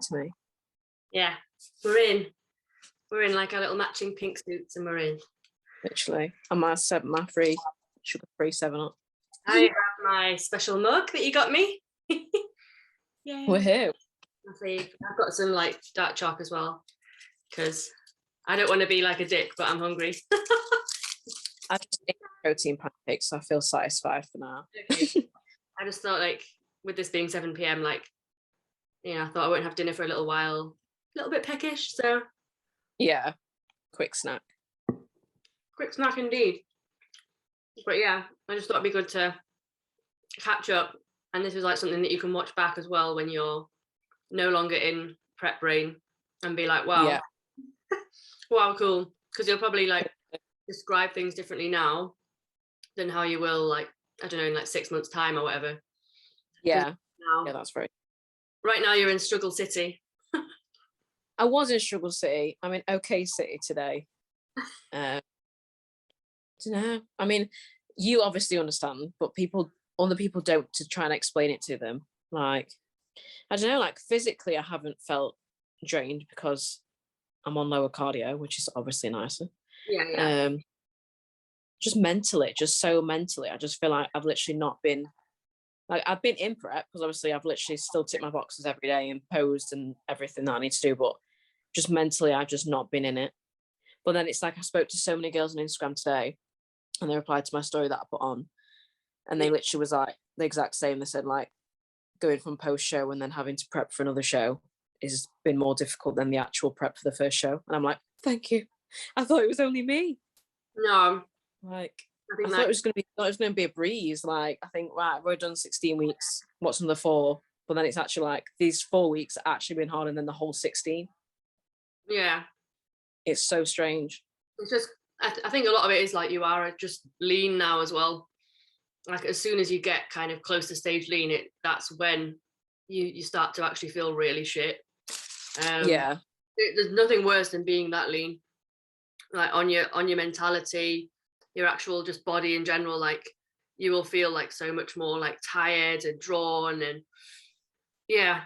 to me. Yeah, we're in like our little matching pink suits, and we're in. Literally. And my free sugar-free 7-Up. I have my special mug that you got me. Yeah. Woohoo. I've got some like dark choc as well, because I don't want to be like a dick, but I'm hungry. I just ate protein pancakes, so I feel satisfied for now. I just thought, like, with this being 7 p.m, like, I thought I won't have dinner for a little while. A little bit peckish, so. Yeah, quick snack. Quick snack indeed. But yeah, I just thought it'd be good to catch up. And this was like something that you can watch back as well when you're no longer in prep brain and be like, wow, yeah. wow, cool. Because you'll probably like describe things differently now than how you will, like, I don't know, in like 6 months' time or whatever. Yeah. Yeah, that's right. Right now you're in Struggle City. I was in Struggle City. I'm in OK City today. I don't know. I mean, you obviously understand, but other people don't, to try and explain it to them. Like, I don't know, like physically I haven't felt drained because I'm on lower cardio, which is obviously nicer. Yeah. Just mentally, just so mentally, I just feel like I've literally not been, like, I've been in prep because obviously I've literally still ticked my boxes every day and posed and everything that I need to do, but just mentally I've just not been in it. But then it's like I spoke to so many girls on Instagram today and they replied to my story that I put on, and they literally was like the exact same. They said like going from post show and then having to prep for another show has been more difficult than the actual prep for the first show. And I'm like, thank you. I thought it was only me. No. Like, I thought it was going to be a breeze. Like, I think, right, we've done 16 weeks. What's another 4? But then it's actually like these 4 weeks are actually been harder than the whole 16. Yeah. It's so strange. It's just, I think a lot of it is like you are just lean now as well. Like as soon as you get kind of close to stage lean, that's when you start to actually feel really shit. Yeah. There's nothing worse than being that lean. Like on your mentality, your actual just body in general, like you will feel like so much more like tired and drawn and yeah,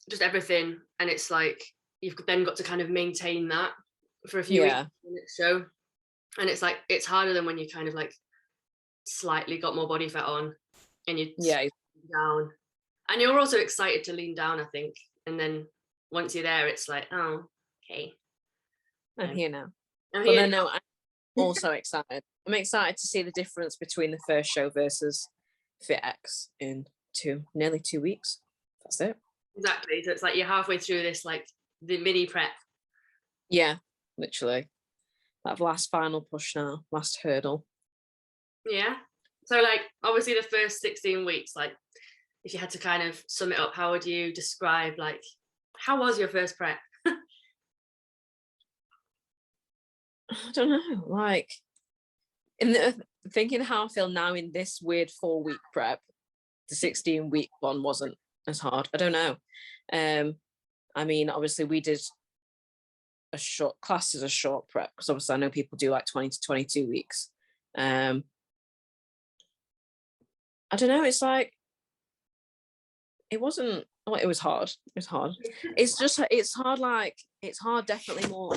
just everything. And it's like you've then got to kind of maintain that for a few weeks in the show. And it's like it's harder than when you kind of like slightly got more body fat on and you down. And you're also excited to lean down, I think. And then once you're there, it's like, oh, okay. I'm here now. But then no, I'm also excited. I'm excited to see the difference between the first show versus FitX in nearly 2 weeks. That's it. Exactly. So it's like you're halfway through this, like the mini prep. Yeah, literally. That last final push now, last hurdle. Yeah. So like obviously the first 16 weeks, like if you had to kind of sum it up, how would you describe like how was your first prep? I don't know, like thinking how I feel now in this weird 4-week prep, the 16-week one wasn't as hard. I don't know. I mean, obviously we did a short prep because obviously I know people do like 20 to 22 weeks. I don't know, it's like it was hard. It's hard. It's hard definitely more.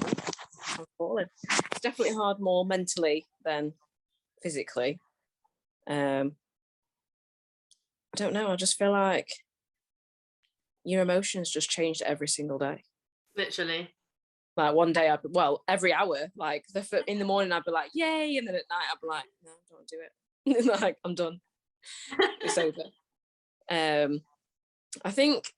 I'm falling. It's definitely hard more mentally than physically. I don't know. I just feel like your emotions just changed every single day. Literally. Like one day every hour. Like in the morning I'd be like, yay, and then at night I'd be like, no, I don't want to do it. Like I'm done. It's over. I think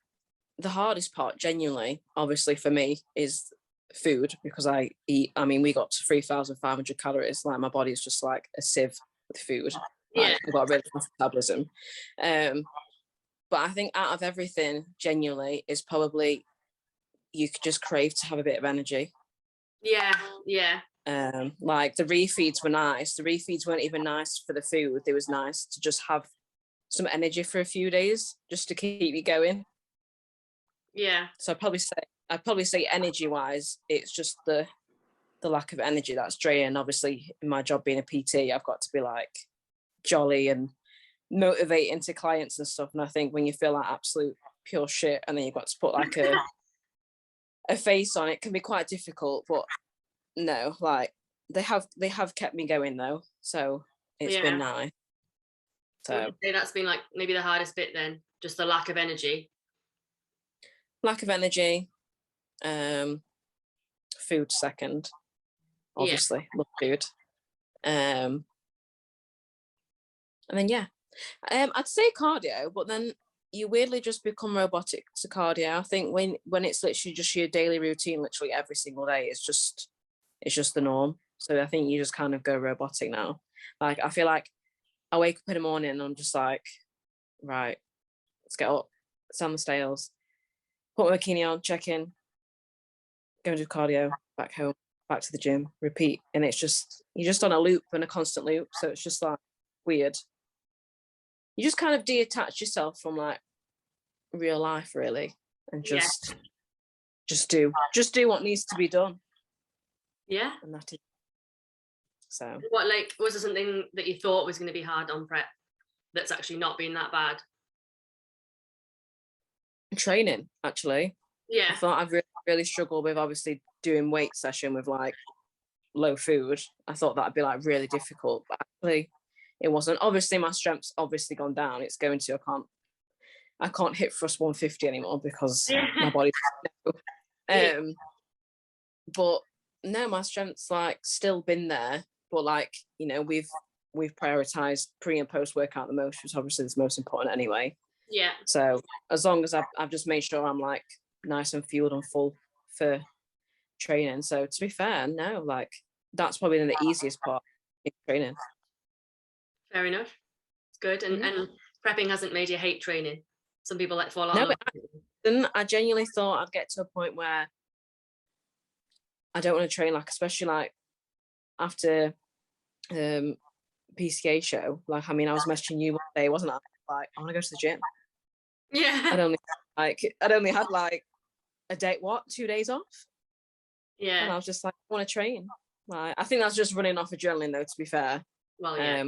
the hardest part, genuinely, obviously for me, is food because I eat. I mean, we got to 3,500 calories. Like my body is just like a sieve with food. Like, I've got a really fast metabolism. But I think out of everything, genuinely, is probably you could just crave to have a bit of energy. Yeah. Like the refeeds were nice. The refeeds weren't even nice for the food. It was nice to just have some energy for a few days just to keep you going. Yeah. So I'd probably say energy wise, it's just the lack of energy that's draining. Obviously, in my job being a PT, I've got to be like jolly and motivating to clients and stuff. And I think when you feel like absolute pure shit, and then you've got to put like a a face on it can be quite difficult, but no, like they have kept me going though, so it's been nice. Would So you say that's been like maybe the hardest bit then, just the lack of energy? lack of energy, food second, obviously, love food, and then I'd say cardio, but then you weirdly just become robotic to cardio. I think when it's literally just your daily routine, literally every single day, it's just the norm. So I think you just kind of go robotic now. Like I feel like I wake up in the morning and I'm just like, right, let's get up, stand the stairs, put my bikini on, check in, go and do cardio, back home, back to the gym, repeat. And it's just, you're just on a loop and a constant loop. So it's just like weird. You just kind of detach yourself from like real life really, and just do what needs to be done. Yeah. And that is so. What, like, was there something that you thought was going to be hard on prep that's actually not been that bad? Training, actually. Yeah. I thought I've really struggled with obviously doing weight session with like low food. I thought that'd be like really difficult, but actually it wasn't. Obviously my strength's obviously gone down. It's going to, I can't hit thrust 150 anymore because my body but no, my strength's like still been there, but like, you know, we've prioritized pre and post workout the most, which obviously is most important anyway. Yeah. So as long as I've just made sure I'm like nice and fueled and full for training. So to be fair, no, like that's probably the easiest part in training. Fair enough. It's good. And prepping hasn't made you hate training. Some people like fall out. No, I genuinely thought I'd get to a point where I don't want to train, like especially like after PCA show. Like I mean, I was messaging you one day, wasn't I? Like I want to go to the gym. Yeah. I'd only had like a day, 2 days off. Yeah. And I was just like, I want to train. Like I think that's just running off adrenaline though, to be fair. Well, yeah.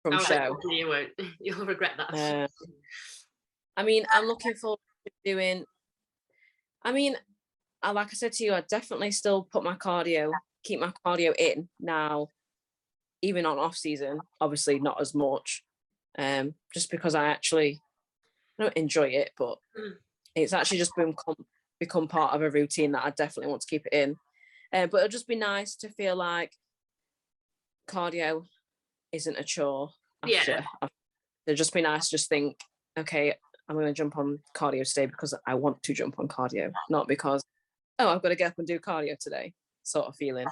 From show. Like, you won't. You'll regret that. I mean, I'm looking forward to doing. I mean, like I said to you, I definitely still keep my cardio in now, even on off season. Obviously, not as much, just because I don't enjoy it, but it's actually just become part of a routine that I definitely want to keep it in. But it'll just be nice to feel like cardio isn't a chore. It'll just be nice to just think, okay, I'm going to jump on cardio today because I want to jump on cardio, not because, oh, I've got to get up and do cardio today, sort of feeling.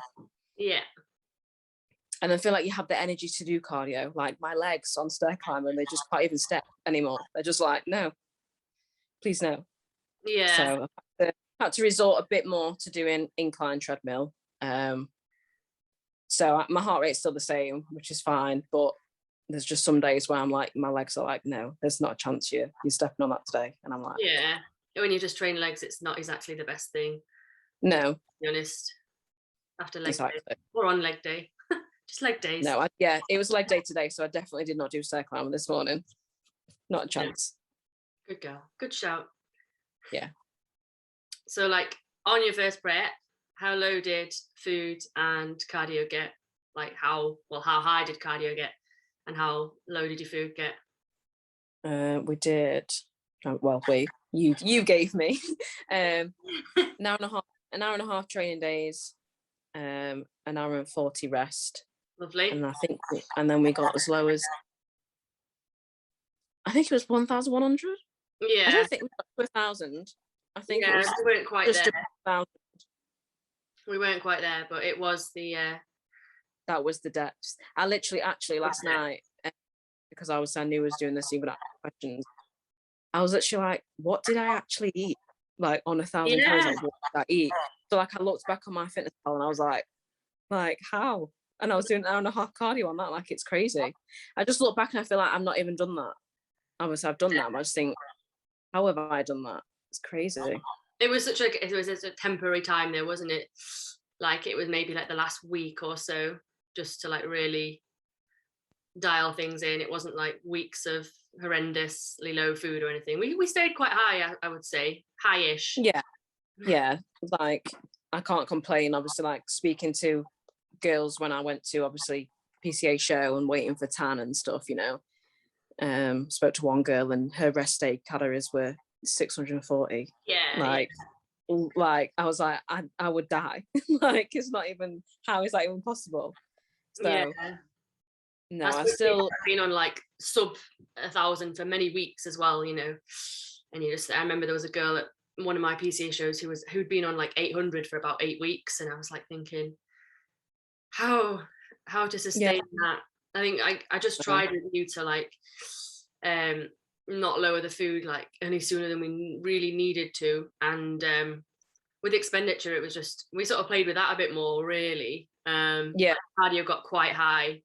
Yeah. And I feel like you have the energy to do cardio. Like my legs on stair climber, they just can't even step anymore. They're just like, no, please no. Yeah. So I had to resort a bit more to doing incline treadmill. So my heart rate's still the same, which is fine. But there's just some days where I'm like, my legs are like, no, there's not a chance you're stepping on that today. And I'm like, yeah. When you just train legs, it's not exactly the best thing. No. To be honest. After leg exactly. day. Or on leg day. Just leg days. No, it was leg day today, so I definitely did not do stair climber this morning. Not a chance. Good girl. Good shout. Yeah. So like on your first prep, how low did food and cardio get? Like how high did cardio get? And how low did your food get? We did. Well, you gave me an hour and a half training days, an hour and 40 rest. Lovely. And I think, and then we got as low as, I think it was 1,100. Yeah. I don't think we got to 1,000. I think we weren't quite there. We weren't quite there, but it was the. That was the depths. I literally, actually, last night, because I knew I was doing this, even asking questions, I was actually like, what did I actually eat? Like on 1,000 calories, like, what did I eat? So like I looked back on my fitness pal and I was like how? And I was doing an hour and a half cardio on that, like it's crazy. I just look back and I feel like I've not even done that. Obviously I've done that, but I just think, how have I done that? It's crazy. It was a temporary time there, wasn't it? Like it was maybe like the last week or so, just to like really dial things in. It wasn't like weeks of horrendously low food or anything. We stayed quite high, I would say, high-ish. Yeah, yeah, like I can't complain. Obviously, like speaking to girls when I went to obviously PCA show and waiting for tan and stuff, you know. Spoke to one girl and her rest day calories were 640. Yeah. Like I was like, I would die. Like it's not even, how is that even possible? So Yeah. no, I still I've been on like sub 1,000 for many weeks as well, you know. And I remember there was a girl at one of my PCA shows who'd been on like 800 for about 8 weeks, and I was like thinking, how to sustain that. I think I just tried with you to like not lower the food like any sooner than we really needed to, and with expenditure it was just, we sort of played with that a bit more really. Cardio got quite high,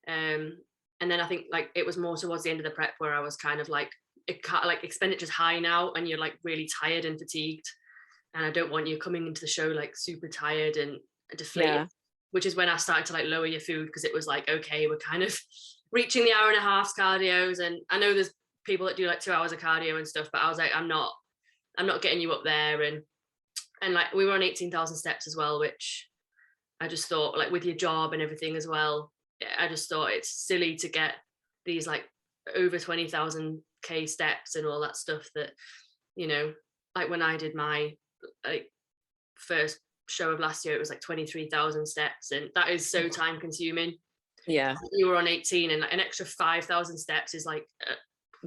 and then I think like it was more towards the end of the prep where I was kind of like, expenditure's high now and you're like really tired and fatigued, and I don't want you coming into the show like super tired and deflated, which is when I started to like lower your food, because it was like, okay, we're kind of reaching the hour and a half cardios, and I know there's people that do like 2 hours of cardio and stuff, but I was like, I'm not getting you up there. And like we were on 18,000 steps as well, which I just thought, like with your job and everything as well, I just thought it's silly to get these like over 20,000 K steps and all that stuff that, you know, like when I did my like first show of last year, it was like 23,000 steps, and that is so time consuming. Yeah. You were on 18, and like an extra 5,000 steps is like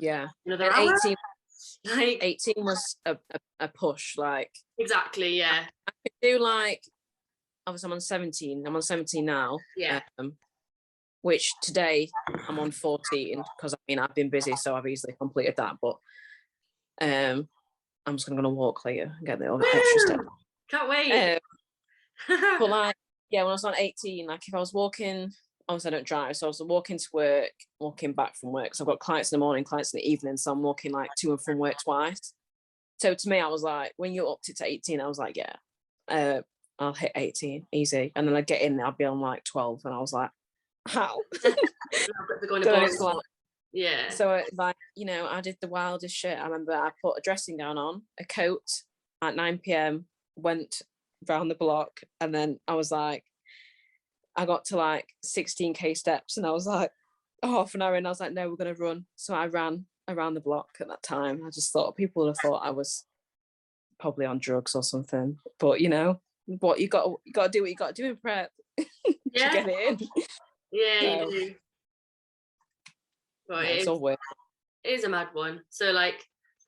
another and hour. 18, like 18 was a push, like exactly. Yeah, I could do like, obviously I'm on 17 now, which today I'm on 14 because I mean I've been busy, so I've easily completed that, but I'm just gonna walk later and get the other extra step. Can't wait. But like, yeah, when I was on 18, like if I was walking, obviously I don't drive, so I was walking to work, walking back from work, so I've got clients in the morning, clients in the evening, so I'm walking like to and from work twice. So to me, I was like, when you upped it to 18, I was like, yeah, I'll hit 18 easy, and then I'd get in there, I'd be on like 12, and I was like, how? Yeah. So like, you know, I did the wildest shit. I remember I put a dressing gown on, a coat at 9 p.m, went round the block, and then I was like, I got to like 16k steps, and I was like, half an hour in, I was like, no, we're gonna run. So I ran around the block at that time. I just thought people would have thought I was probably on drugs or something, but you know what, you got to do what you got to do in prep to get it in. Yeah, you do. Well, it's all weird. It is a mad one. So like,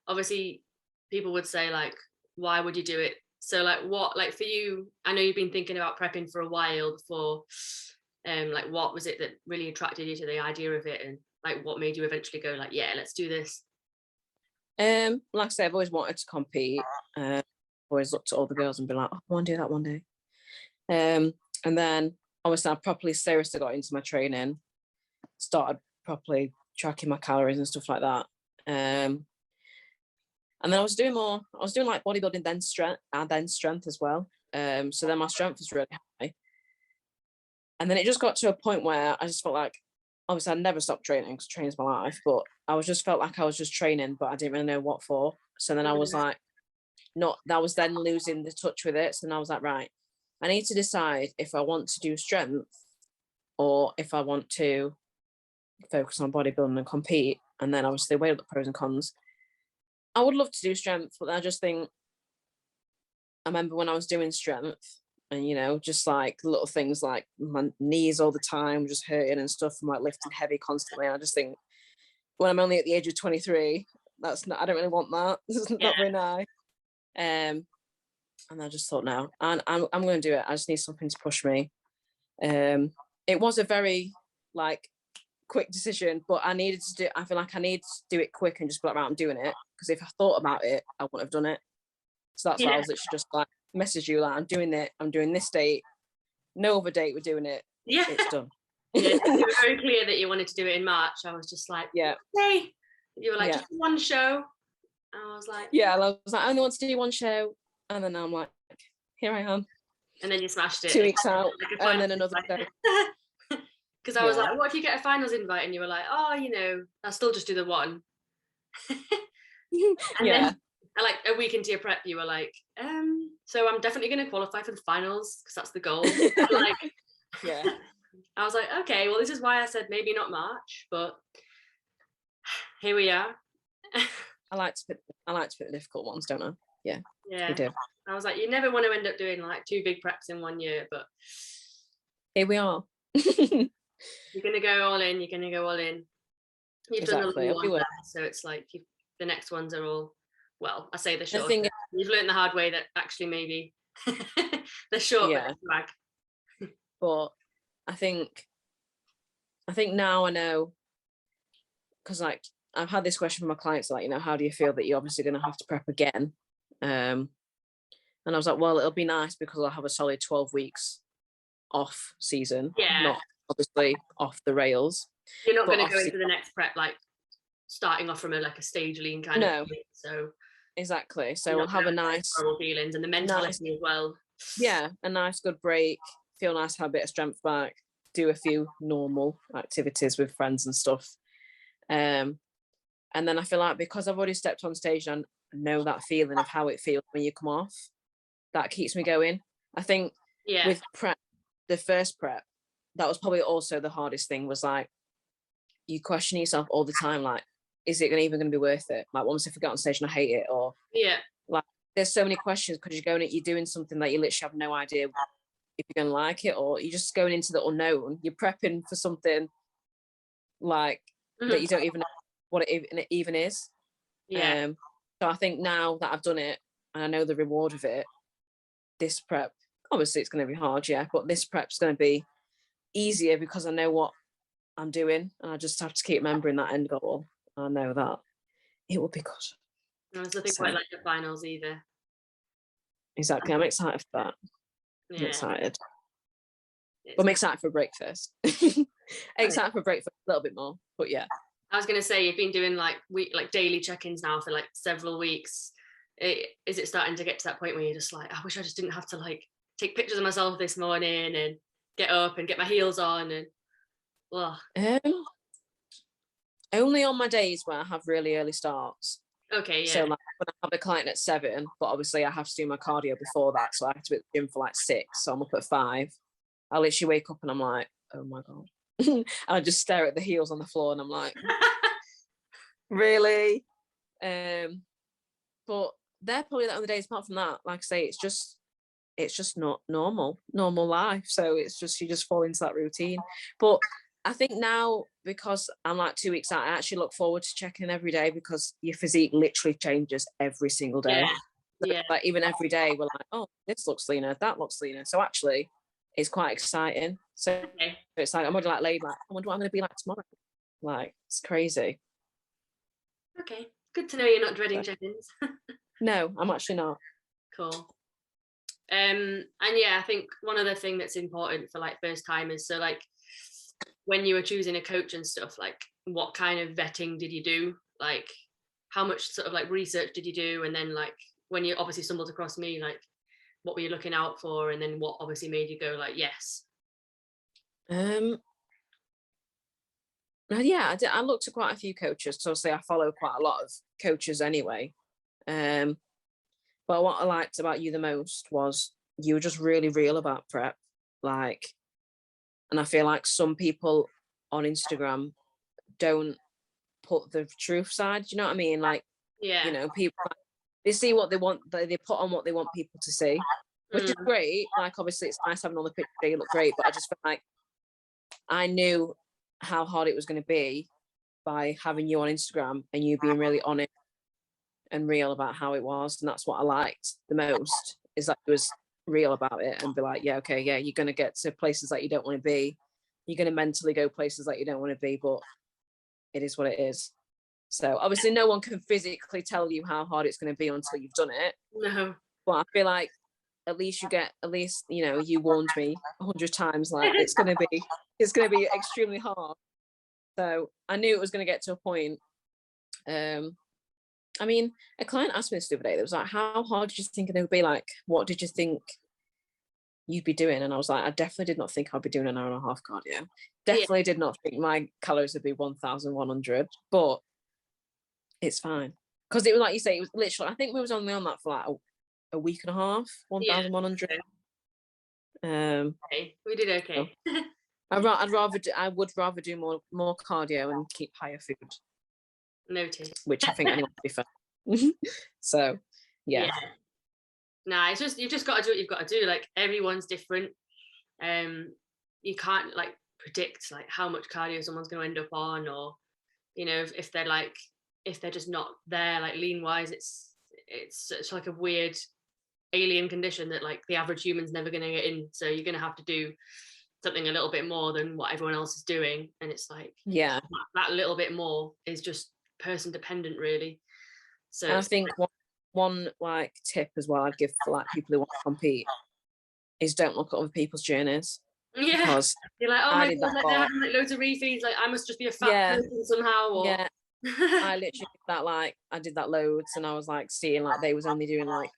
obviously people would say like, why would you do it? So like, what, like for you, I know you've been thinking about prepping for a while before, like what was it that really attracted you to the idea of it, and like what made you eventually go like, yeah, let's do this? Like I said, I've always wanted to compete. Always looked at all the girls and been like, oh, I want to do that one day. And then obviously I properly seriously got into my training, started properly tracking my calories and stuff like that. And then I was doing like bodybuilding, then strength as well. So then my strength was really high. And then it just got to a point where I just felt like, obviously I never stopped training because training's my life, but I felt like I was just training, but I didn't really know what for. So then I was like, that was then losing the touch with it. So then I was like, right, I need to decide if I want to do strength or if I want to focus on bodybuilding and compete. And then obviously weigh up the pros and cons. I would love to do strength, but I just think, I remember when I was doing strength and, you know, just like little things like my knees all the time just hurting and stuff from like lifting heavy constantly. I just think when I'm only at the age of 23, I don't really want that. It's not very nice. And I just thought, no, and I'm going to do it. I just need something to push me. It was a very like quick decision, but I feel like I need to do it quick and just be like, right, I'm doing it. Because if I thought about it, I wouldn't have done it. So that's why I was literally just like, message you like, I'm doing it. I'm doing this date. No other date, we're doing it. Yeah. It's done. Yeah, you were very clear that you wanted to do it in March. I was just like, yeah. Hey. You were like, just one show. And I was like, yeah, I was like, I only want to do one show. And then I'm like, here I am. And then you smashed it. 2 weeks out, and then another show. Because I was like, what if you get a finals invite? And you were like, oh, you know, I'll still just do the one. And then like a week into your prep, you were like, so I'm definitely going to qualify for the finals because that's the goal. Like, yeah. I was like, okay, well, this is why I said maybe not March, but here we are. I like to put the difficult ones, don't I? Yeah. Yeah. We do. I was like, you never want to end up doing like 2 big preps in 1 year, but here we are. You're going to go all in. You're going to go all in. You've exactly. done the long one, so it's like the next ones are all, well, I say the short. You've learned the hard way that actually maybe the short drag. But I think now I know, because like I've had this question from my clients, like, you know, how do you feel that you're obviously going to have to prep again? And I was like, well, it'll be nice because I'll have a solid 12 weeks off season, not obviously off the rails. You're not going to go into the next prep like starting off from a stage lean kind of thing, so exactly. So we'll have a nice feelings and the mentality as well. Yeah, a nice good break. Feel nice to have a bit of strength back. Do a few normal activities with friends and stuff. And then I feel like because I've already stepped on stage and I know that feeling of how it feels when you come off, that keeps me going. I think with prep, the first prep, that was probably also the hardest thing, was like you question yourself all the time, like, is it even going to be worth it? Like, once if I get on stage and I hate it, or like there's so many questions because you're doing something that you literally have no idea if you're going to like it, or you're just going into the unknown. You're prepping for something like that you don't even know what it even is. So I think now that I've done it and I know the reward of it, this prep, obviously it's going to be hard, but this prep's going to be easier because I know what I'm doing, and I just have to keep remembering that end goal. I know that it will be good. No, there's nothing quite like the finals either. Exactly. I'm excited for that. I'm excited. But I'm excited for breakfast. Excited for breakfast a little bit more, but yeah. I was gonna say, you've been doing like daily check-ins now for like several weeks. Is it starting to get to that point where you're just like, I wish I just didn't have to like take pictures of myself this morning and get up and get my heels on and only on my days where I have really early starts. Okay, yeah. So like when I have a client at 7, but obviously I have to do my cardio before that, so I have to be at the gym for like 6. So I'm up at 5. I literally wake up and I'm like, oh my god. And I just stare at the heels on the floor and I'm like, really? But they're probably the only days. Apart from that, like I say, it's just not normal life. So it's just, you just fall into that routine. But I think now, because I'm like 2 weeks out, I actually look forward to checking every day, because your physique literally changes every single day. Like even every day we're like, oh, this looks leaner, that looks leaner. So actually it's quite exciting. So it's like I'm already like laid, like I wonder what I'm going to be like tomorrow. Like, it's crazy. Okay, good to know you're not dreading check-ins. No, I'm actually not. Cool. And yeah, I think one other thing that's important for like first timers, so like when you were choosing a coach and stuff, like what kind of vetting did you do? Like how much sort of like research did you do? And then like when you obviously stumbled across me, like what were you looking out for? And then what obviously made you go like, yes? Yeah, I looked at quite a few coaches, because obviously I follow quite a lot of coaches anyway. But what I liked about you the most was you were just really real about prep. Like, and I feel like some people on Instagram don't put the truth side. Do you know what I mean? Like, you know, people, they see what they want, they put on what they want people to see, which is great. Like, obviously it's nice having all the pictures, they look great, but I just felt like I knew how hard it was going to be by having you on Instagram and you being really honest and real about how it was. And that's what I liked the most, is that it was real about it, and be like, yeah, okay, yeah, you're going to get to places that you don't want to be. You're going to mentally go places that you don't want to be, but it is what it is. So obviously no one can physically tell you how hard it's going to be until you've done it. No. But I feel like at least, you know, you warned me 100 times, like it's going to be extremely hard. So I knew it was going to get to a point. I mean, a client asked me this the other day. They was like, how hard did you think it would be? Like, what did you think you'd be doing? And I was like, I definitely did not think I'd be doing an hour and a half cardio. Definitely did not think my calories would be 1,100, but it's fine. because it was like you say, it was literally, I think we was only on that for like a week and a half, 1,100. Okay. We did okay. So I would rather do more cardio and keep higher food. Noted. Which I think anyone would be fun. So yeah. Nah, it's just, you've just got to do what you've got to do. Like, everyone's different. You can't like predict like how much cardio someone's going to end up on, or you know, if they're just not there, like lean wise, it's like a weird alien condition that like the average human's never going to get in. So you're going to have to do something a little bit more than what everyone else is doing, and it's like, yeah, that little bit more is just person dependent, really. So and I think one like tip as well I'd give for like people who want to compete is don't look at other people's journeys. Yeah, because you're like, oh my god, like, they're having like loads of refeeds, like I must just be a fat person somehow. Or yeah, I literally did that, like I did that loads, and I was like seeing like they was only doing like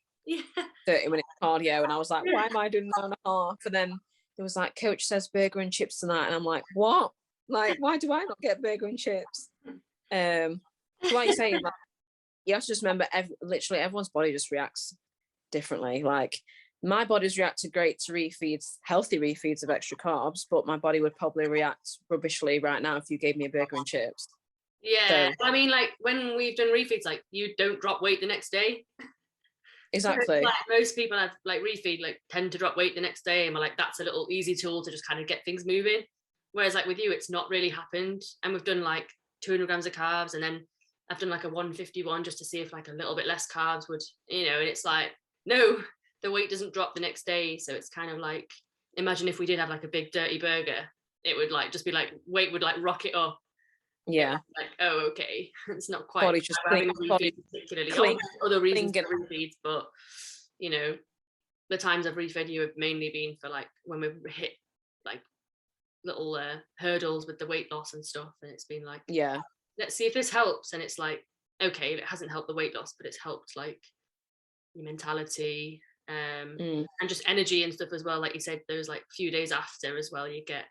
30 minutes cardio, and I was like, why am I doing 9.5? And then it was like, coach says burger and chips tonight, and I'm like, what? Like, why do I not get burger and chips? So like you say, like, you have to just remember, literally everyone's body just reacts differently. Like my body's reacted great to refeeds, healthy refeeds of extra carbs, but my body would probably react rubbishly right now if you gave me a burger and chips. Yeah, so, I mean, like when we've done refeeds, like you don't drop weight the next day. Exactly. So, like most people have like refeed, like tend to drop weight the next day, and we're like, that's a little easy tool to just kind of get things moving. Whereas like with you, it's not really happened, and we've done like 200 grams of carbs, and then I've done like a 151 just to see if like a little bit less carbs would, you know, and it's like, no, the weight doesn't drop the next day. So it's kind of like, imagine if we did have like a big dirty burger, it would like just be like weight would like rocket up. Yeah. Like, oh, okay. It's not quite body just clean, body particularly. Clean, other reasons for refeeds, but you know, the times I've refed you have mainly been for like when we've hit like little hurdles with the weight loss and stuff, and it's been like, yeah, let's see if this helps. And it's like, okay, it hasn't helped the weight loss, but it's helped like your mentality and just energy and stuff as well. Like you said, those like few days after as well, you get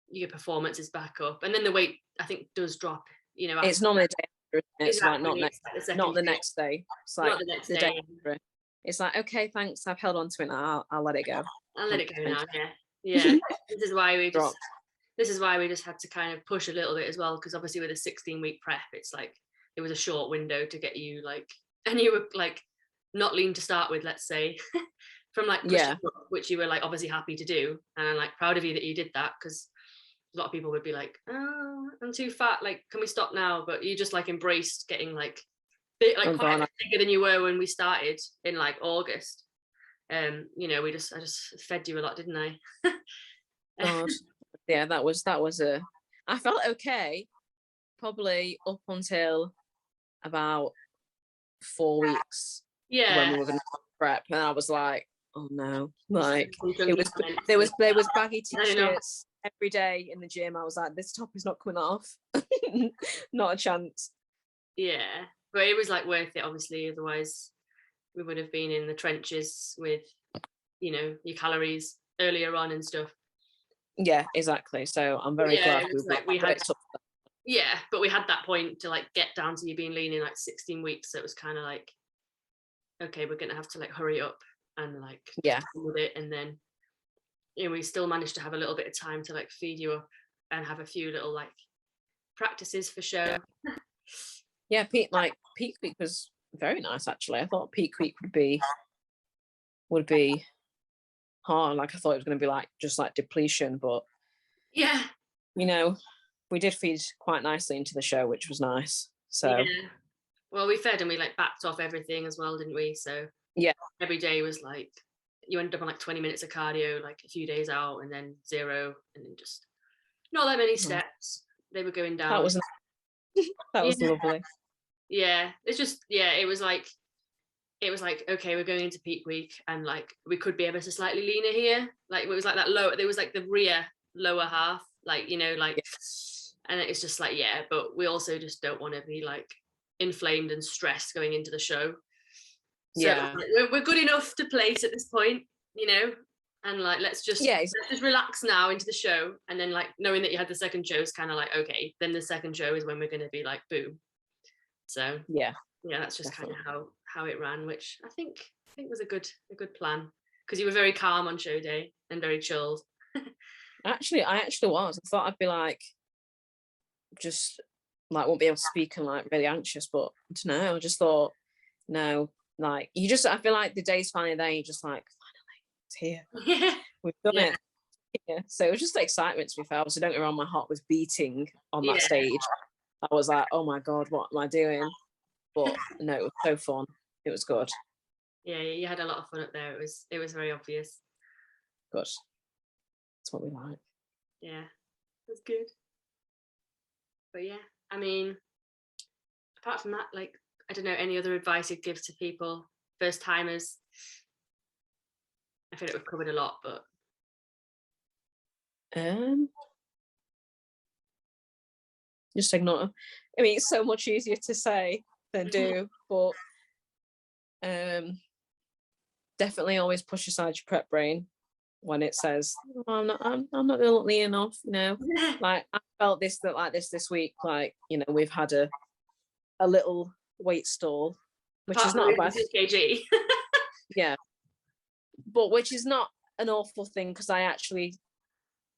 your performance is back up, and then the weight I think does drop, you know, it's normally a day after, it's exactly. like not the next day, it's like the next day after. It's like, okay, thanks, I've held on to it now, I'll let it go. I'll let it go now. Yeah. This is why we just had to kind of push a little bit as well, because obviously with a 16-week prep, it's like it was a short window to get you like, and you were like not lean to start with, let's say, from like up, which you were like obviously happy to do, and I'm like proud of you that you did that, because a lot of people would be like, oh, I'm too fat, like can we stop now? But you just like embraced getting like quite bigger than you were when we started in like August. You know, I just fed you a lot, didn't I? God. Yeah, that was I felt okay probably up until about 4 weeks when we were going to prep, and I was like, oh no, like there was baggy t-shirts every day in the gym. I was like, this top is not coming off. Not a chance. Yeah, but it was like worth it, obviously, otherwise we would have been in the trenches with, you know, your calories earlier on and stuff. Yeah, exactly. So I'm very glad we had but we had that point to like get down to you being lean in like 16 weeks. So it was kind of like, okay, we're gonna have to like hurry up and like with it. And then, you know, we still managed to have a little bit of time to like feed you up and have a few little like practices for show. Yeah, peak week was very nice actually. I thought peak week would be hard. Like I thought it was going to be like just like depletion, but yeah, you know, we did feed quite nicely into the show, which was nice. So well, we fed and we like backed off everything as well, didn't we? So yeah, every day was like, you ended up on like 20 minutes of cardio like a few days out, and then 0, and then just not that many steps. They were going down. That was lovely. Yeah, it's just it was like okay, we're going into peak week, and like we could be ever so slightly leaner here. Like it was like that low, there was like the rear lower half, like, you know, like and it's just like, but we also just don't want to be like inflamed and stressed going into the show. So we're good enough to place at this point, you know, and like let's just relax now into the show. And then like knowing that you had the second show is kind of like, okay, then the second show is when we're going to be like boom. So yeah, that's just kind of how it ran, which I think was a good plan, because you were very calm on show day and very chilled. I actually was. I thought I'd be like, just like won't be able to speak and like really anxious, but I don't know. I just thought, no, like I feel like the day's finally there. You're just like, finally, it's here. Yeah. We've done it. Yeah. So it was just excitement, to be fair. So don't get me wrong, my heart was beating on that stage. I was like, oh my God, what am I doing? But no, it was so fun. It was good. Yeah, you had a lot of fun up there. It was very obvious. Good. That's what we like. Yeah, that's good. But yeah, I mean, apart from that, like, I don't know, any other advice you'd give to people, first timers? I feel like we've covered a lot, but just ignore. I mean, it's so much easier to say than do, but definitely always push aside your prep brain when it says, oh, I'm not gonna look lean enough, you know. Like I felt this week, like, you know, we've had a little weight stall, which is not a bad kg. yeah, but which is not an awful thing, because I actually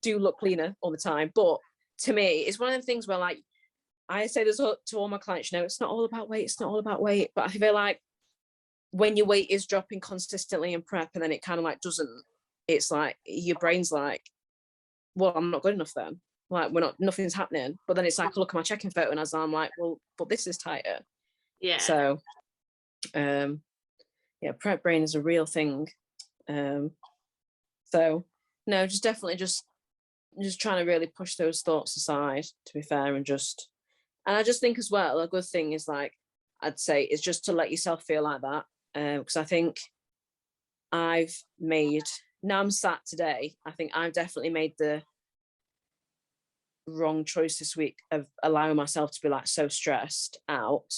do look cleaner all the time. But to me, it's one of the things where, like, I say this to all my clients, you know, it's not all about weight, but I feel like when your weight is dropping consistently in prep and then it kind of like doesn't, it's like your brain's like, well, I'm not good enough then, like nothing's happening. But then it's like I look at my checking photo and as I'm like, well, but this is tighter. Yeah. So yeah, prep brain is a real thing. So no, just definitely just trying to really push those thoughts aside, to be fair, and I just think as well, a good thing is, like I'd say, is just to let yourself feel like that. Because I think now I'm sat today, I think I've definitely made the wrong choice this week of allowing myself to be like so stressed out.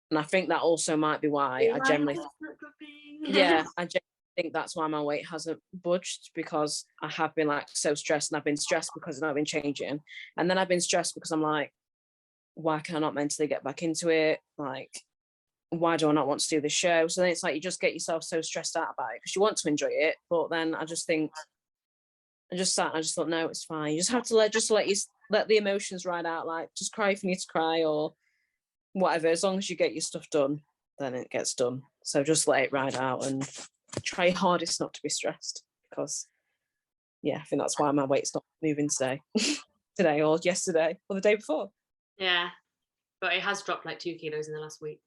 And I think that also might be why I generally think that's why my weight hasn't budged, because I have been like so stressed, and I've been stressed because I've been changing, and then I've been stressed because I'm like, why can I not mentally get back into it? Like, why do I not want to do this show? So then it's like you just get yourself so stressed out about it because you want to enjoy it, but then I just thought, no, it's fine. You just have to let the emotions ride out. Like, just cry if you need to cry or whatever. As long as you get your stuff done, then it gets done. So just let it ride out and try your hardest not to be stressed, because yeah, I think that's why my weight's not moving today or yesterday or the day before. Yeah, but it has dropped like 2 kilos in the last week.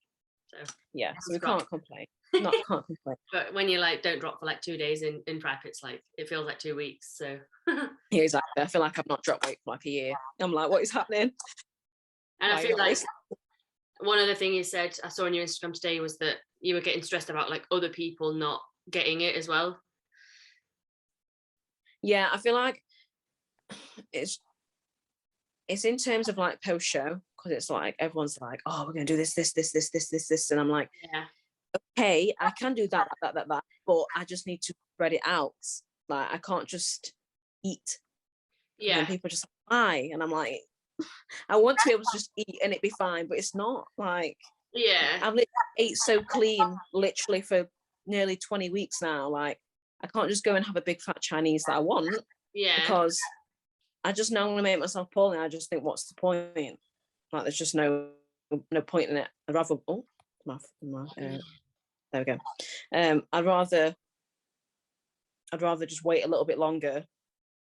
So yeah, so we can't complain. Can't complain. But when you like don't drop for like 2 days in prep, it's like it feels like 2 weeks. So yeah, exactly. I feel like I've not dropped weight for like a year. I'm like, what is happening? And I feel like one of the things you said, I saw on your Instagram today, was that you were getting stressed about like other people not getting it as well. Yeah, I feel like it's in terms of like post show, because it's like everyone's like, oh, we're gonna do this, and I'm like, yeah, okay, I can do that, but I just need to spread it out. Like, I can't just eat. Yeah. And then people are just like, why? And I'm like, I want to be able to just eat and it be fine, but it's not. Like, yeah, I've literally ate so clean literally for nearly 20 weeks now. Like, I can't just go and have a big fat Chinese that I want. Yeah, because I just know I'm gonna make myself poorly. I just think, what's the point? Like, there's just no point in it. I'd rather there we go. I'd rather just wait a little bit longer.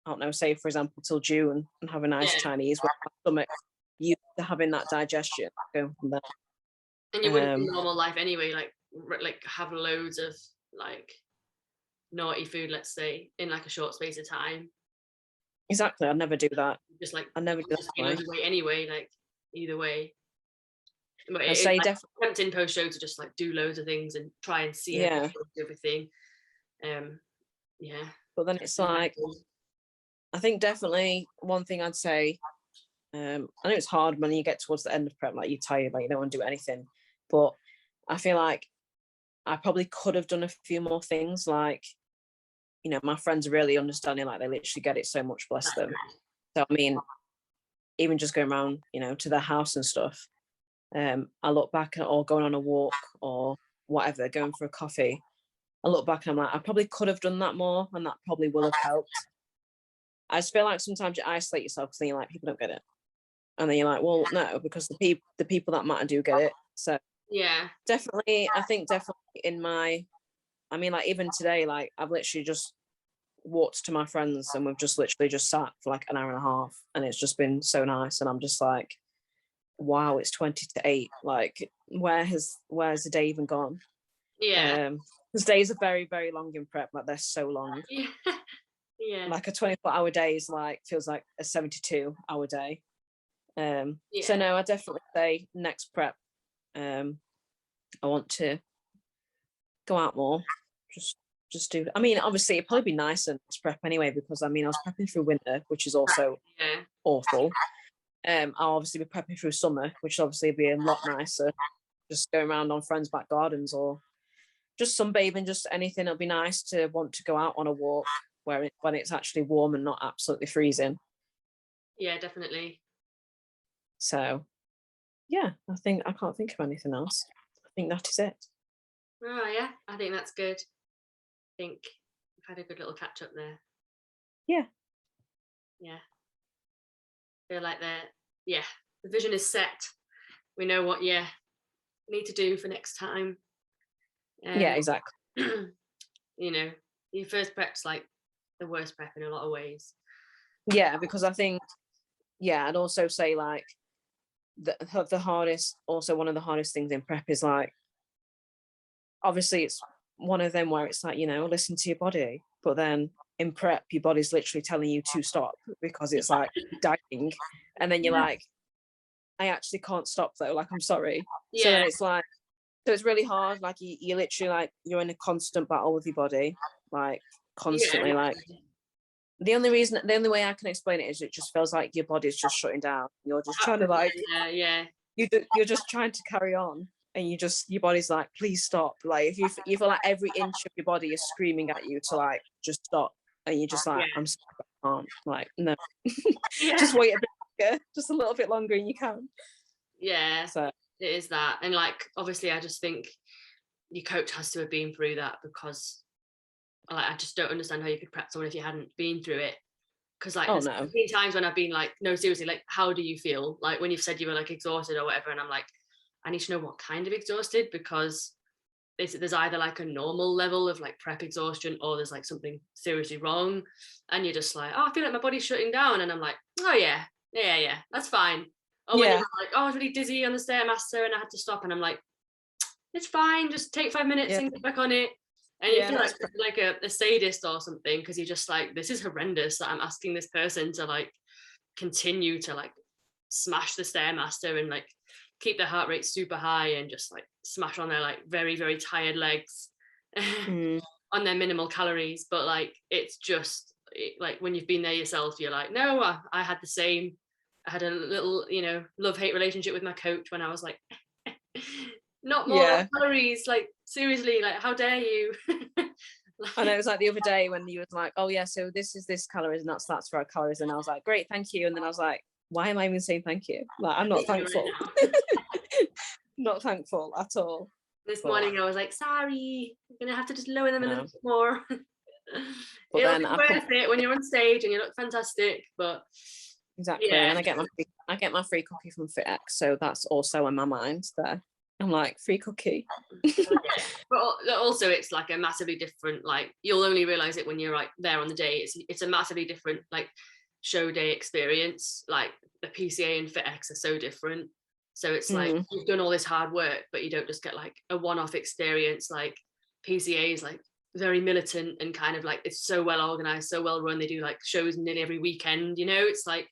I don't know, say for example till June, and have a nice Chinese where my stomach used to having that digestion. Go from there. And you wouldn't do normal life anyway, like have loads of like naughty food, let's say, in like a short space of time. Exactly, I'd never do that. Just like I'd never do that anyway, like either way. But I'd say like, definitely tempting post show to just like do loads of things and try and see everything. Yeah. But then it's like, I think definitely one thing I'd say, I know it's hard when you get towards the end of prep, like you're tired, like you don't want to do anything. But I feel like I probably could have done a few more things. Like, you know, my friends are really understanding, like they literally get it so much, bless them. So I mean, even just going around, you know, to their house and stuff, I look back at, or going on a walk or whatever, going for a coffee, I look back and I'm like, I probably could have done that more, and that probably will have helped. I just feel like sometimes you isolate yourself because then you're like, people don't get it. And then you're like, well, no, because the people that matter do get it. So Yeah. definitely, I think definitely I mean, like even today, like I've literally just walked to my friends and we've just literally just sat for like an hour and a half, and it's just been so nice. And I'm just like, wow, it's 20 to 8. Like, where's the day even gone? Yeah. Because days are very, very long in prep. Like they're so long. Yeah. Yeah. Like a 24-hour day is like, feels like a 72-hour day. Yeah. So no, I definitely say next prep, I want to go out more. Just do. I mean, obviously, it'd probably be nicer to prep anyway, because I mean, I was prepping through winter, which is also awful. I'll obviously be prepping through summer, which obviously be a lot nicer. Just going around on friends' back gardens or just sunbathing, just anything. It'll be nice to want to go out on a walk when it's actually warm and not absolutely freezing. Yeah, definitely. So, yeah, I think I can't think of anything else. I think that is it. Oh yeah, I think that's good. I think we've had a good little catch up there. Yeah. Yeah. Feel like the vision is set. We know what we need to do for next time. Yeah, exactly. You know, your first prep's like the worst prep in a lot of ways. Yeah, because I think, I'd also say like the hardest, also one of the hardest things in prep is like, obviously it's one of them where it's like, listen to your body, but then in prep your body's literally telling you to stop because it's like dying, and then you're like, I actually can't stop though, like I'm sorry. So then it's like, so it's really hard, like you literally like, you're in a constant battle with your body, like constantly. Like the only way I can explain it is it just feels like your body's just shutting down. You're just trying to like, you're just trying to carry on, and your body's like, please stop. Like if you feel like every inch of your body is screaming at you to like just stop, and you're just like, I'm sorry, I can't. Like, no. Just wait a bit longer, just a little bit longer, and you can. Yeah. So it is that. And like obviously I just think your coach has to have been through that, because like I just don't understand how you could prep someone if you hadn't been through it. Because like there's been times when I've been like, no, seriously, like how do you feel? Like when you've said you were like exhausted or whatever, and I'm like, I need to know what kind of exhausted, because there's either like a normal level of like prep exhaustion, or there's like something seriously wrong, and you're just like, oh, I feel like my body's shutting down, and I'm like, oh yeah, that's fine. Or when you're like, oh, I was really dizzy on the Stairmaster and I had to stop, and I'm like, it's fine, just take 5 minutes and get back on it. And you feel like a sadist or something, because you're just like, this is horrendous that I'm asking this person to like continue to like smash the Stairmaster and like keep their heart rate super high and just like smash on their like very, very tired legs on their minimal calories. But like it's just like when you've been there yourself, you're like, no, I had the same. I had a little, love-hate relationship with my coach when I was like, not more calories, like seriously, like how dare you. I know, it was like the other day when you was like, oh yeah, so this is this calories and that's for our calories, and I was like, great, thank you. And then I was like, why am I even saying thank you? Like, I'm not thankful. Not thankful at all. This morning I was like, sorry, I'm gonna have to just lower them a little bit more. But it'll be worth it when you're on stage and you look fantastic. But exactly. And I get my free cookie from FitX, so that's also in my mind there. I'm like, free cookie. But also it's like a massively different, like you'll only realize it when you're like there on the day. It's a massively different like show day experience. Like the PCA and FitX are so different. So it's like you've done all this hard work, but you don't just get like a one-off experience. Like PCA is like very militant and kind of like, it's so well organized, so well run. They do like shows nearly every weekend, it's like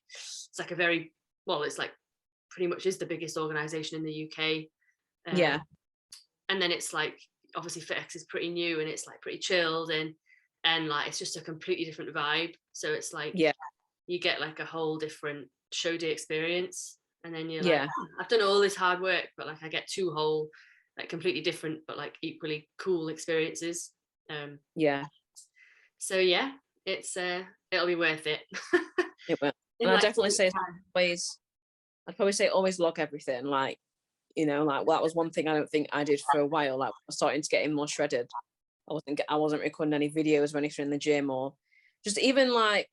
a very, well, it's like pretty much is the biggest organization in the UK. And then it's like obviously FitX is pretty new and it's like pretty chilled and like it's just a completely different vibe. So it's like you get like a whole different show day experience, and then you're like, I've done all this hard work, but like I get two whole like completely different but like equally cool experiences. So yeah, it's it'll be worth it. It will. And I definitely say I'd probably say always log everything. Like you know, like, well, that was one thing I don't think I did for a while. Like, I was starting to get more shredded. I wasn't recording any videos or anything in the gym, or just even like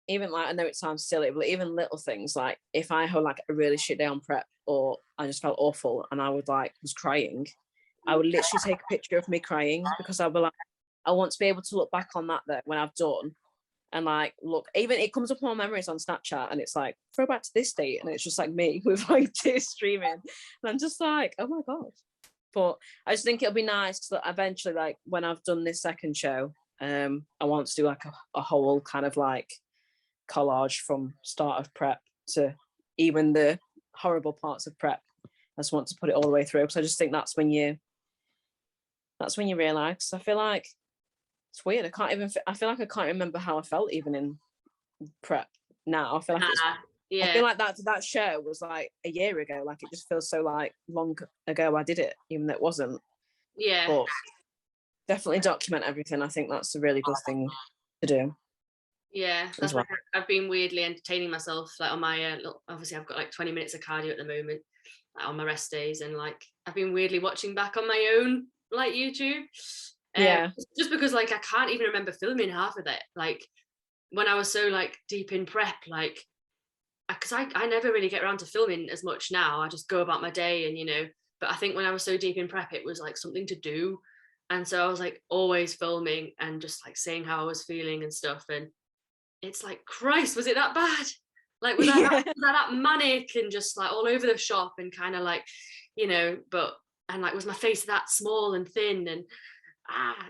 I know it sounds silly, but even little things, like if I had like a really shit day on prep, or I just felt awful and I was crying, I would literally take a picture of me crying, because I'd be like, I want to be able to look back on that when I've done, and like, look, even it comes up on memories on Snapchat, and it's like, throw back to this date, and it's just like me with like tears streaming, and I'm just like, oh my god. But I just think it'll be nice that eventually, like when I've done this second show, I want to do like a whole kind of like collage from start of prep to even the horrible parts of prep. I just want to put it all the way through, because I just think that's when you realize. I feel like it's weird. I feel like I can't remember how I felt even in prep now. I feel like I feel like that show was like a year ago. Like, it just feels so like long ago I did it, even though it wasn't. Yeah. But definitely document everything. I think that's a really good thing to do. Yeah, that's well. Like I've been weirdly entertaining myself, like on my obviously I've got like 20 minutes of cardio at the moment, like on my rest days, and like I've been weirdly watching back on my own like YouTube. Yeah. Just because like I can't even remember filming half of it. Like when I was so like deep in prep, like because I never really get around to filming as much now. I just go about my day, and you know. But I think when I was so deep in prep, it was like something to do, and so I was like always filming and just like saying how I was feeling and stuff. And it's like, Christ, was it that bad? Like, was that manic and just like all over the shop and kind of like, you know, and like, was my face that small and thin? And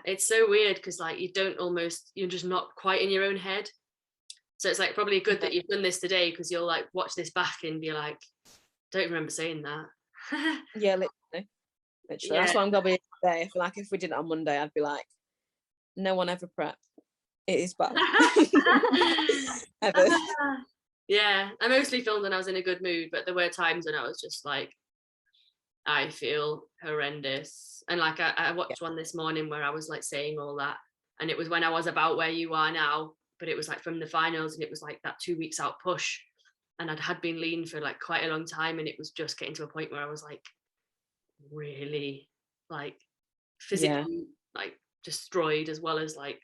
it's so weird, because like you're just not quite in your own head. So it's like probably good that you've done this today, because you'll like watch this back and be like, don't remember saying that. Yeah, literally. Yeah. That's why I'm gonna be today. I feel like if we did it on Monday, I'd be like, no one ever prep. It is bad. Ever. Yeah, I mostly filmed when I was in a good mood, but there were times when I was just like, I feel horrendous. And like I watched one this morning where I was like saying all that, and it was when I was about where you are now, but it was like from the finals, and it was like that 2 weeks out push, and had been lean for like quite a long time, and it was just getting to a point where I was like really like physically like destroyed, as well as like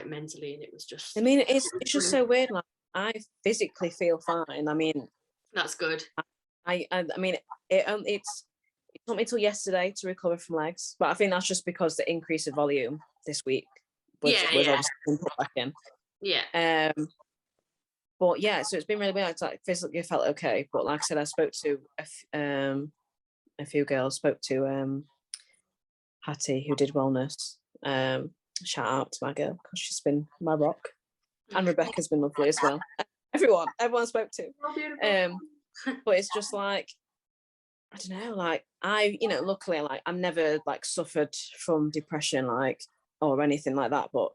mentally, and it was just, I mean, it's just so weird. Like, I physically feel fine. I mean, that's good. I mean, it took me till yesterday to recover from legs, but I think that's just because the increase of volume this week was obviously put back in. Yeah. But yeah, so it's been really weird. It's like physically felt okay, but like I said, I spoke to a few girls. Spoke to Hattie, who did wellness. Shout out to my girl, because she's been my rock, and Rebecca's been lovely as well. Everyone spoke to. Oh, but it's just like, I don't know, like luckily, like I've never like suffered from depression, like, or anything like that, but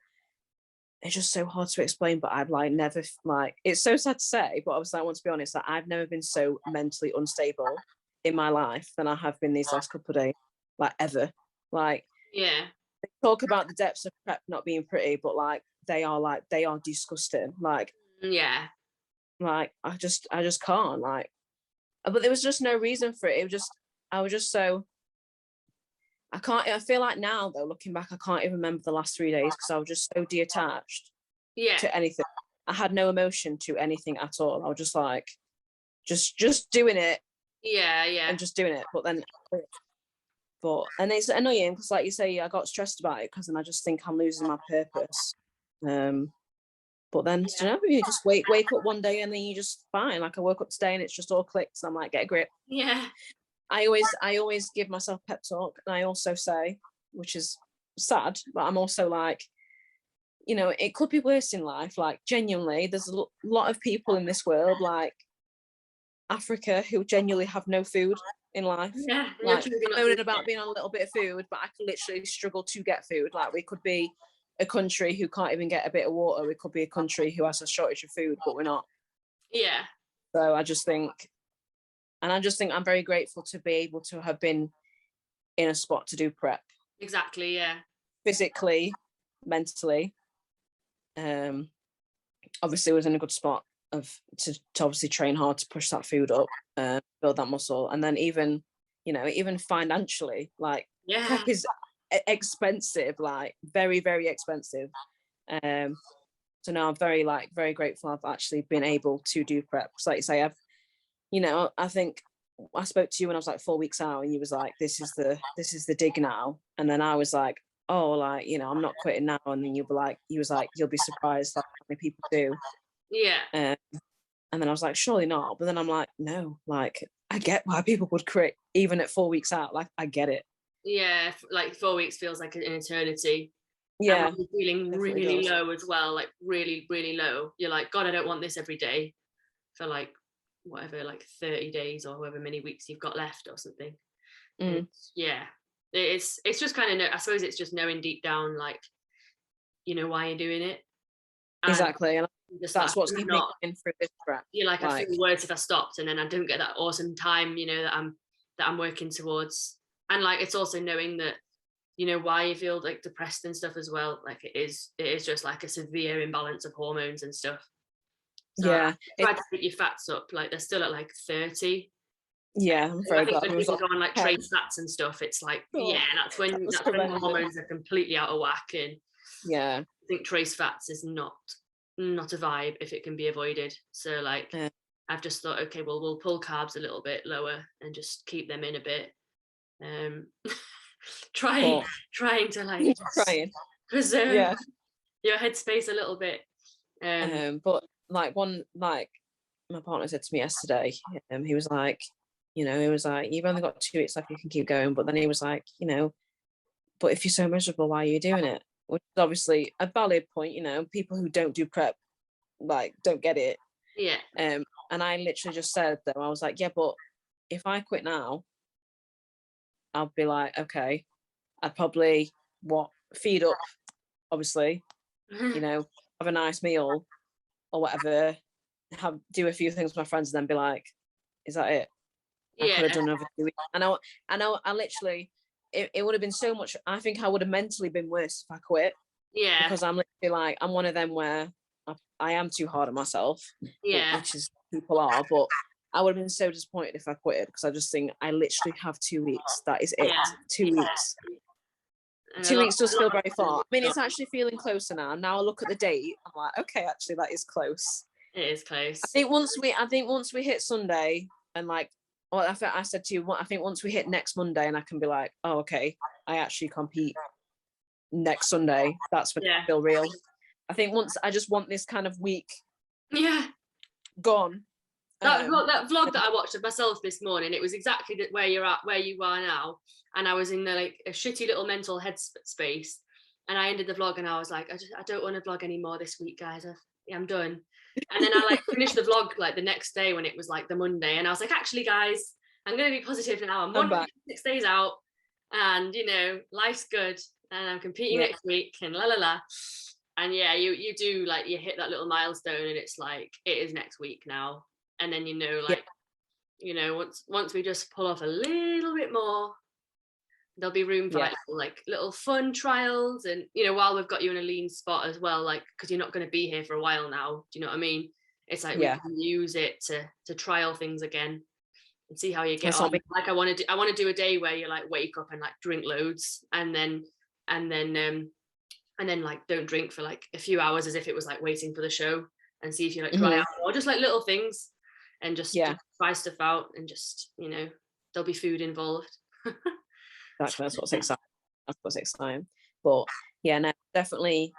it's just so hard to explain. But I've like never, like, it's so sad to say, but obviously I want to be honest, that I've never been so mentally unstable in my life than I have been these last couple of days, like ever. Like, yeah, they talk about the depths of prep not being pretty, but like they are disgusting. Like, yeah, like I just can't, like, but there was just no reason for it. It was just, I was just so, I feel like now though, looking back, I can't even remember the last 3 days, because I was just so detached to anything. I had no emotion to anything at all. I was just like, just doing it. Yeah. And just doing it. And it's annoying, because like you say, I got stressed about it, because then I just think I'm losing my purpose. But then, you know, you just wake up one day and then you just fine. Like I woke up today and it's just all clicked, and I'm like, get a grip. Yeah. I always give myself pep talk, and I also say, which is sad, but I'm also like, you know, it could be worse in life. Like, genuinely, there's a lot of people in this world, like Africa, who genuinely have no food in life. Yeah. Like, moaning about being on a little bit of food, but I can literally struggle to get food. Like, we could be a country who can't even get a bit of water. We could be a country who has a shortage of food, but we're not. Yeah. So I just think I'm very grateful to be able to have been in a spot to do prep. Exactly, yeah. Physically, mentally. Obviously was in a good spot to obviously train hard to push that food up, build that muscle. And then even you know, even financially, like Yeah. prep is expensive, like very, very expensive. So now I'm very grateful I've actually been able to do prep. So like you say, I've, you know, I think I spoke to you when I was like 4 weeks out, and you was like, this is the dig now. And then I was like, oh, like, you know, I'm not quitting now. And then you was like, you'll be surprised like how many people do. Yeah. And then I was like, surely not. But then I'm like, no, like I get why people would quit even at 4 weeks out. Like I get it. Yeah, like 4 weeks feels like an eternity. Yeah. And when you're feeling really does. low as well, like really, really low, you're like, God, I don't want this every day for like whatever, like 30 days or however many weeks you've got left or something. Yeah, it's just kind of, I suppose it's just knowing deep down, like, you know, why you're doing it. And exactly. And just that's like, what's keeping me going through this prep. You're like, I feel worse if I stopped and then I don't get that awesome time, you know, that I'm working towards. And like, it's also knowing that, you know, why you feel like depressed and stuff as well. Like it is just like a severe imbalance of hormones and stuff. So yeah, I tried to keep your fats up, like they're still at like 30. Yeah, I'm very glad. When people go on like trace fats and stuff, it's like, that's when hormones are completely out of whack. And yeah, I think trace fats is not a vibe if it can be avoided. So like, I've just thought, okay, well, we'll pull carbs a little bit lower and just keep them in a bit. Trying to like preserve your headspace a little bit. But like my partner said to me yesterday, he was like, you know, you've only got 2 weeks left, you can keep going. But then he was like, you know, but if you're so miserable, why are you doing it? Which is obviously a valid point. You know, people who don't do prep like don't get it. Yeah. And I literally just said though, I was like, yeah, but if I quit now, I'll be like, okay, I'd probably feed up, obviously, you know, have a nice meal or whatever, do a few things with my friends, and then be like, is that it? I could have done another 2 weeks. I literally, it would have been so much. I think I would have mentally been worse if I quit. Yeah. Because I'm literally like, I'm one of them where I am too hard on myself. Yeah. Which is people are, but I would have been so disappointed if I quit, because I just think I literally have 2 weeks. That is it. Yeah. 2 weeks. And 2 weeks does feel very far. I mean, it's actually feeling closer now. Now I look at the date, I'm like, okay, actually, that is close. It is close. I think once we hit Sunday, and like, well, I said to you, I think once we hit next Monday, and I can be like, oh, okay, I actually compete next Sunday. That's when I feel real. I think I just want this kind of week. Yeah. Gone. That vlog that I watched of myself this morning, it was exactly where you are now, and I was in like a shitty little mental headspace, and I ended the vlog and I was like, I don't want to vlog anymore this week, guys. I'm done. And then I like finished the vlog like the next day when it was like the Monday, and I was like, actually, guys, I'm gonna be positive now. I'm 6 days out, and you know, life's good, and I'm competing next week, and la la la. And yeah, you do like, you hit that little milestone, and it's like, it is next week now. And then, you know, like, you know, once we just pull off a little bit more, there'll be room for like little fun trials. And, you know, while we've got you in a lean spot as well, like, because you're not going to be here for a while now. Do you know what I mean? It's like we can use it to trial things again and see how you get on. Like I want to do a day where you like wake up and like drink loads, and then like don't drink for like a few hours as if it was like waiting for the show, and see if you like dry out, or just like little things. And just try stuff out, and just, you know, there'll be food involved. That's what's exciting. But yeah, no, definitely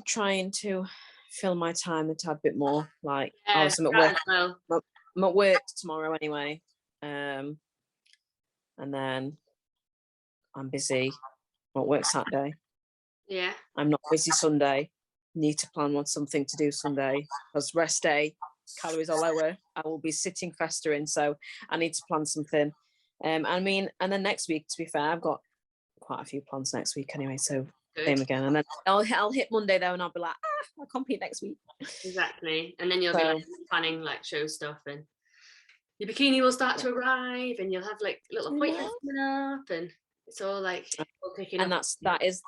trying to fill my time a tad bit more. Like, I'm at work. I'm at work tomorrow anyway, and then I'm busy. I'm at work Saturday. Yeah. I'm not busy Sunday. Need to plan on something to do Sunday, because rest day, calories are lower. I will be sitting festering, so I need to plan something. I mean, and then next week, to be fair, I've got quite a few plans next week anyway, so same again. And then I'll hit Monday though, and I'll be like, I'll compete next week. Exactly. And then you'll be like planning like show stuff, and your bikini will start to arrive, and you'll have like little appointments coming up, and it's all like all picking and up. that is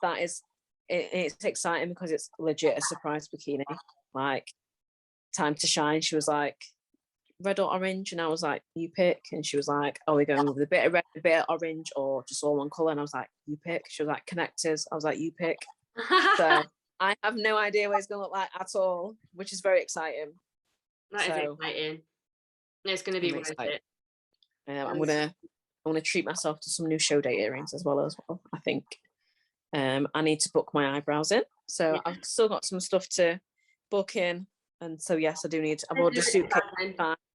it's exciting, because it's legit a surprise bikini. Like, time to shine. She was like, red or orange? And I was like, you pick. And she was like, oh, we're going with a bit of red, a bit of orange, or just all one colour. And I was like, you pick. She was like, connectors. I was like, you pick. So I have no idea what it's going to look like at all, which is very exciting. That is exciting. It's going to be worth it. I'm gonna treat myself to some new show day earrings as well. I think I need to book my eyebrows in, so I've still got some stuff to book in, and so yes, I do need. I've ordered a suitcase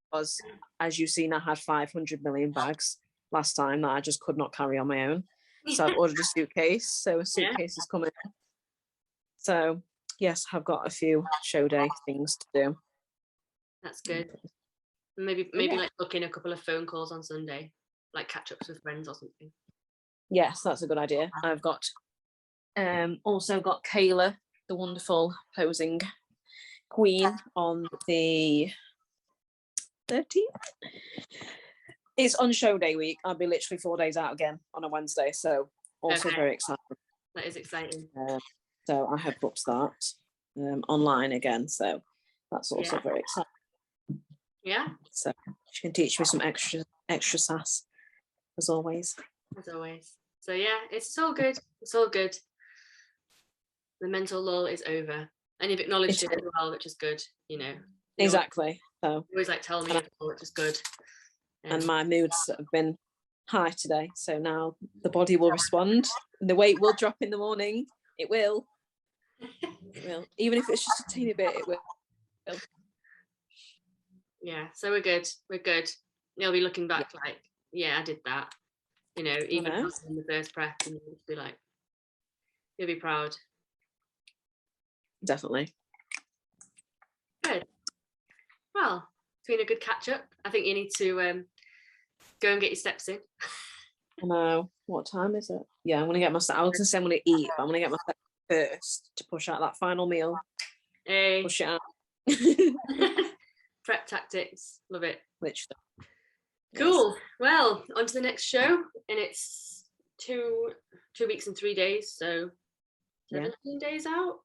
because, as you've seen, I had 500 million bags last time that I just could not carry on my own. So I've ordered a suitcase. So a suitcase is coming. So yes, I've got a few show day things to do. That's good. Maybe like book in a couple of phone calls on Sunday, like catch ups with friends or something. Yes, that's a good idea. I've got also got Kayla, the wonderful posing queen, on the 13th. It's on show day week. I'll be literally 4 days out again on a Wednesday, so also very exciting. That is exciting. So I have booked that online again, so that's also very exciting. Yeah. So she can teach me some extra sass, as always. As always. So yeah, it's all good. It's all good. The mental lull is over, and you've acknowledged it as well, which is good. You know. Exactly. So you always like tell me, which is good. And my moods have been high today, so now the body will respond. The weight will drop in the morning. It will. It will. Even if it's just a teeny bit, it will. Yeah, so we're good. We're good. You'll be looking back like, yeah, I did that. You know, even in the first prep, and you'll be like, you'll be proud. Definitely. Good. Well, it's been a good catch up. I think you need to go and get your steps in. I know. What time is it? Yeah, I'm gonna get my steps. I was gonna say I'm gonna eat, but I'm gonna get my steps first to push out that final meal. Hey. Push it out. Prep tactics. Love it. Literally. Cool. Yes. Well, on to the next show, and it's 2 weeks and 3 days, so 17 days out.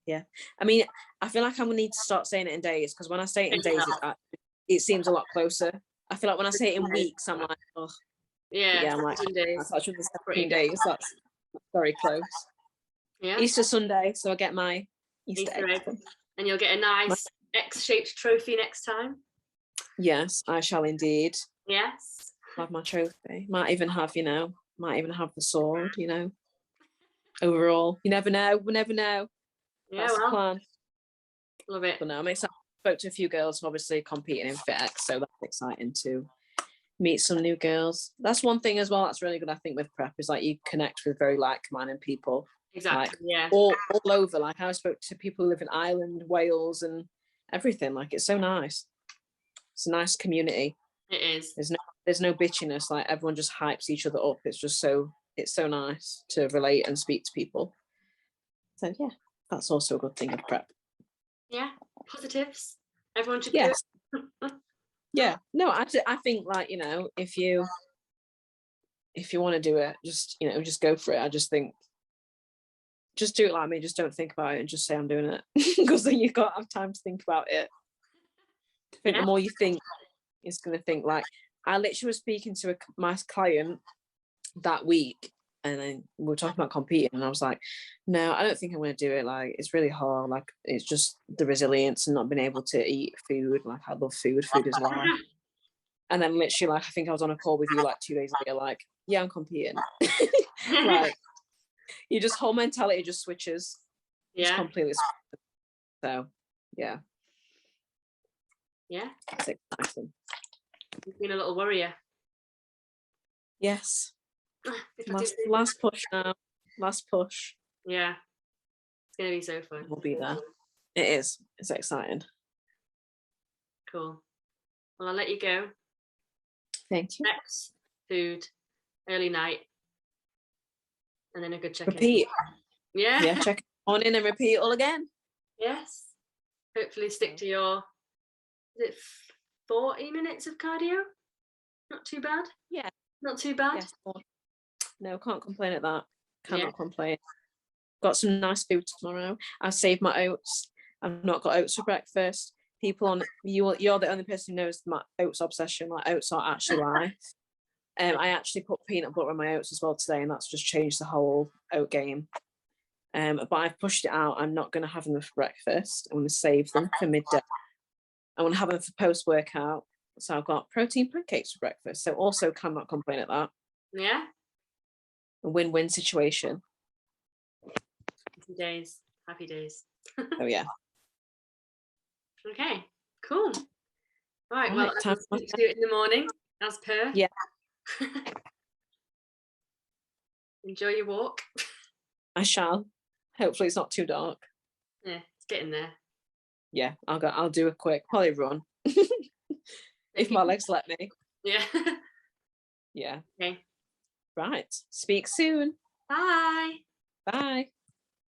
Yeah, I mean, I feel like I'm gonna need to start saying it in days, because when I say it in days, it seems a lot closer. I feel like when I say it in weeks, I'm like, oh, yeah, I'm like, days. That's actually 17 days. That's very close. Yeah. Easter Sunday, so I get my Easter egg. And you'll get a nice X-shaped trophy next time. Yes, I shall indeed. Yes. I'll have my trophy. Might even have the sword, overall. You never know. We never know. Yeah, that's the plan. Love it. But no, I'm excited. I spoke to a few girls obviously competing in FitX, so that's exciting to meet some new girls. That's one thing as well that's really good, I think, with prep, is like you connect with very like-minded people. Exactly. Like, all over. Like I spoke to people who live in Ireland, Wales, and everything. Like it's so nice. It's a nice community. It is. There's no bitchiness. Like everyone just hypes each other up. It's so nice to relate and speak to people. So yeah, that's also a good thing of prep. Yeah, positives. Everyone should do it. Yeah. No, I think, like, if you want to do it, just just go for it. I just think, just do it like me. Just don't think about it and just say I'm doing it, because then you can't have time to think about it. I think the more you think, it's going to think. Like, I literally was speaking to my client that week, and then we were talking about competing, and I was like, no, I don't think I'm going to do it. Like, it's really hard. Like, it's just the resilience and not being able to eat food. Like, I love food. Food is life. And then literally, like, I think I was on a call with you like 2 days later, like, yeah, I'm competing. Like, your just whole mentality just switches. Just completely switches. So, yeah. Yeah. It's exciting. You've been a little warrior. Yes. Last push now. Last push. Yeah. It's going to be so fun. We'll be there. It is. It's exciting. Cool. Well, I'll let you go. Thank you. Next, food, early night, and then a good check-in. Repeat. Yeah. Yeah, check on in and repeat all again. Yes. Hopefully stick to your, is it 40 minutes of cardio? Not too bad. Yeah. Not too bad. Yes. No, can't complain at that. Cannot complain. Got some nice food tomorrow. I saved my oats. I've not got oats for breakfast. people on you're the only person who knows my oats obsession. Like, oats are actually life. I actually put peanut butter on my oats as well today, and that's just changed the whole oat game. But I've pushed it out. I'm not going to have them for breakfast. I'm going to save them for midday. I want to have them for post-workout. So I've got protein pancakes for breakfast. So also cannot complain at that. Yeah. A win-win situation. Happy days. Happy days. Oh, yeah. Okay, cool. Right, All well, right, I time will speak to you in the morning, as per. Yeah. Enjoy your walk. I shall. Hopefully it's not too dark. Yeah, it's getting there. Yeah, I'll do a quick, probably run. If my legs let me. Yeah. Yeah. Okay. Right. Speak soon. Bye. Bye.